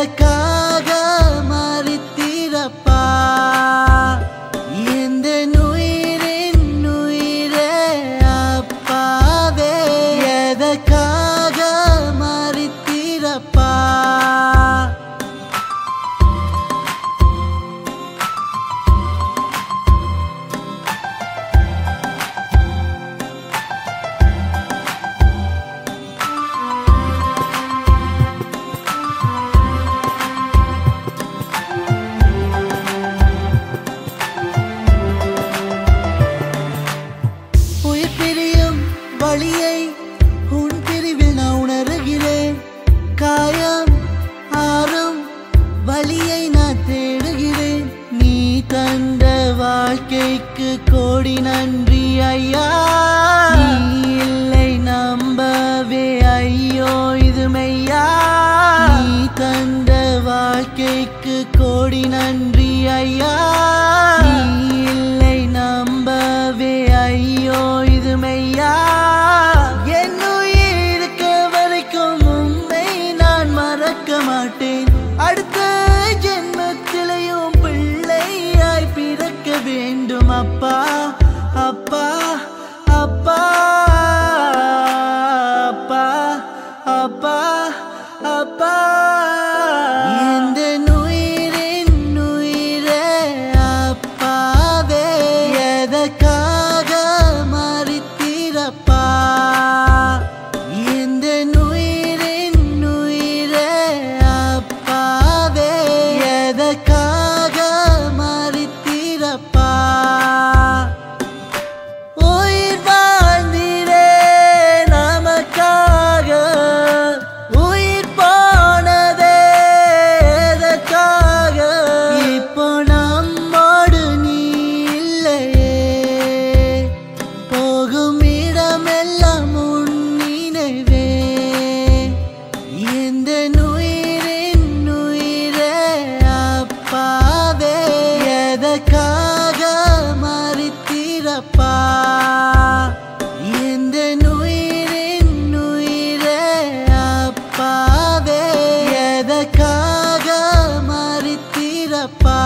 எதற்காக மறித்தீரப்பா இந்த உயிரின் உயிரே அப்பாவே எதற்காக மறித்தீரப்பா வழியை உன் பிரிவில் நான் உணர்கிறேன் காயம் ஆறும் வழியை நான் தேடுகிறேன் நீ தந்த வாழ்க்கைக்கு கோடி நன்றி ஐயா நீ இல்லை நம்பவே ஐயோ இது மெய்யா நீ தந்த வாழ்க்கைக்கு கோடி நன்றி ஐயா நீ இல்லை நம்பவே ஐயோ இது மெய்யா அடுத்த ஜென்மத்திலையும் பிள்ளையாய் பிறக்க வேண்டும் அப்பா அப்பா அப்பா அப்பா அப்பா அப்பா இந்த உயிரின் உயிரே அப்பாவே எதற்காக மறித்தீரப்பா இந்த உயிரின் உயிரே அப்பாவே எதற்காக மறித்தீரப்பா உயிர் வாழ்ந்தீரே நமக்காக உயிர் போனதே எதற்காக இப்போ நம்மோடு நீ இல்லையே போகும் இடமெல்லாம் உன் நினைவே இந்த உயிரின் உயிரே அப்பாவே எதற்காக மறித்தீரப்பா இந்த உயிரின் உயிரே அப்பாவே எதற்காக மறித்தீரப்பா